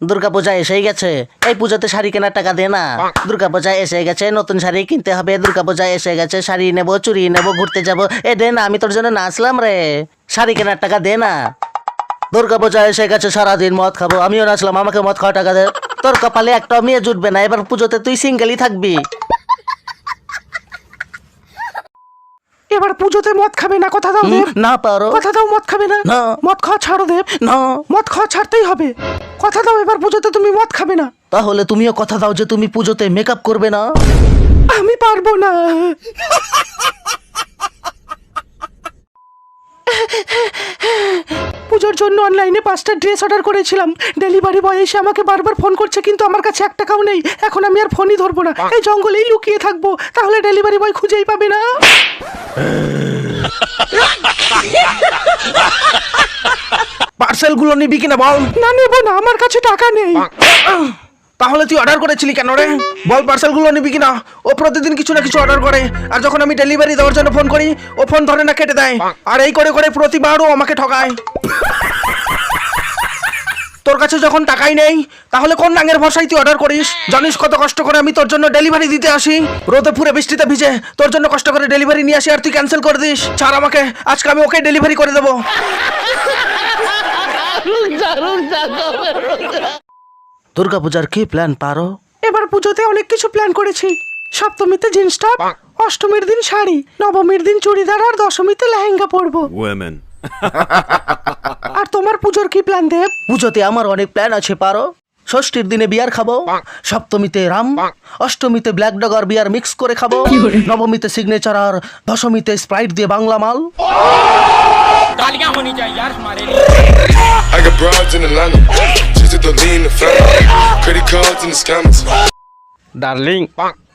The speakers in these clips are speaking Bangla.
দুর্গাপূজা এসেই গেছে, এই পুজোতে শাড়ি কেনার টাকা দে না। দুর্গাপূজা এসে গেছে, নতুন শাড়ি কিনতে হবে। দুর্গাপূজা এসে গেছে, শাড়ি নেবো, চুড়ি নেবো, ঘুরতে যাবো। এ দে না, আমি তোর জন্য নাচলাম রে। শাড়ি কেনার টাকা দে না। দুর্গাপূজা এসে গেছে, সারাদিন মদ খাবো, আমিও নাচলাম, আমাকে মদ খাওয়া টাকা দে। তোর কপালে একটা মেয়ে জুটবে না, এবার পুজোতে তুই সিঙ্গেলই থাকবি। এবার পুজোতে মদ খাবে না, কথা দাও দেব। না পারো। কথা দাও মদ খাবে না। না। মদ খাওয়া ছাড়ো দেব। না। মদ খাওয়া ছাড়তেই হবে। কথা দাও এবার পুজোতে তুমি মদ খাবে না। তাহলে তুমিও কথা দাও যে তুমি পুজোতে মেকআপ করবে না। আমি পারবো না। পুজোর জন্য অনলাইনে 5টা ড্রেস অর্ডার করেছিলাম। ডেলিভারি বয় এসে আমাকে বারবার ফোন করছে, কিন্তু আমার কাছে 1 টাকাও নেই। এখন আমি আর ফোনই ধরবো না, এই জঙ্গলেই লুকিয়ে থাকবো, তাহলে ডেলিভারি বয় খুঁজেই পাবে না। পার্সেল গুলো নিবি কিনা বল। না নেবো না, আমার কাছে টাকা নেই। তাহলে তুই অর্ডার করেছিলি কেন রে? বল পার্সেল গুলো নিবি কিনা। ও প্রতিদিন কিছু না কিছু অর্ডার করে, আর যখন আমি ডেলিভারি দেওয়ার জন্য ফোন করি ও ফোন ধরে না, কেটে দেয়। আর এই করে করে প্রতিবারও আমাকে ঠকায়। তোর কাছে যখন টাকাই নেই, তাহলে কোন নাঙের ভরসায় তুই অর্ডার করিস? জানিস কত কষ্ট করে আমি তোর জন্য ডেলিভারি দিতে আসি, রোদে পুরে বৃষ্টিতে ভিজে তোর জন্য কষ্ট করে ডেলিভারি নিয়ে আসি, আর তুই ক্যান্সেল করে দিস। ছাড় আমাকে, আজকে আমি ওকে ডেলিভারি করে দেবো। দুর্গাপূজার কি প্ল্যান পারো? এবার পুজোতে অনেক কিছু প্ল্যান করেছি। সপ্তমীতে জিন্স টপ, অষ্টমীর দিন শাড়ি, নবমীর দিন চুড়িদার, আর দশমীতে লেহেঙ্গা পরবো। Women. আর তোমার পুজোর কি প্ল্যান দেব? পুজোতে আমার অনেক প্ল্যান আছে পারো। ষষ্ঠীর দিনে বিয়ার খাবো, সপ্তমীতে রাম, অষ্টমীতে ব্ল্যাক ডগ আর বিয়ার মিক্স করে খাবো, নবমীতে সিগনেচার আর দশমীতে স্প্রাইট দিয়ে বাংলা মাল। तालियां होनी चाहिए यार हमारे लिए। I got broads in Atlanta, just to the lean, the family, credit cards and the scammers. Darling,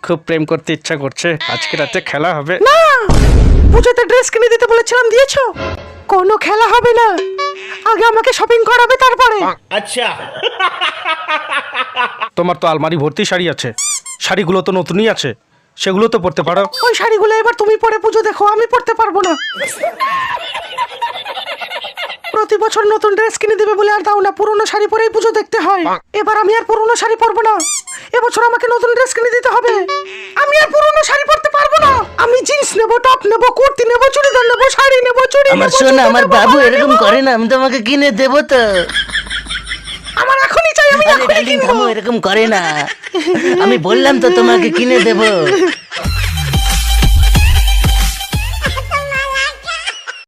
খুব প্রেম করতে ইচ্ছা করছে, আজকে রাতে খেলা হবে। না, পুজোতে ড্রেস কিনে দিতে বলেছিলাম, দিয়েছো? কোনো খেলা হবে না, আগে আমাকে শপিং করাবে তারপরে। তোমার তো আলমারি ভর্তি শাড়ি আছে, শাড়িগুলো তো নতুনই আছে, সেগুলো তো পরতে পারো। ওই শাড়িগুলো এবার তুমি পরে পুজো দেখো, আমি পরতে পারবো না। প্রতি বছর নতুন ড্রেস কিনে দিবে বলে আর দাও না, পুরনো শাড়ি পরেই পুজো দেখতে হয়। এবার আমি আর পুরনো শাড়ি পরবো না, এবছর আমাকে নতুন ড্রেস কিনে দিতে হবে। আমি আর পুরনো শাড়ি পরতে পারবো না। আমি জিন্স নেবো, টপ নেবো, কুর্তি নেবো, চুড়িদার নেবো, শাড়ি নেবো, চুড়ি আমার নেবো, শোন, জুতো আমার নেবো, বাবু মালা এরকম নেবো। করে না, আমি তোমাকে কিনে দেবো তো। আমার এখনই চাই, আমি আরে এখনই ডার্লিং কিনবো। থামো, এরকম করে না, আমি বললাম তো তোমাকে কিনে দেবো।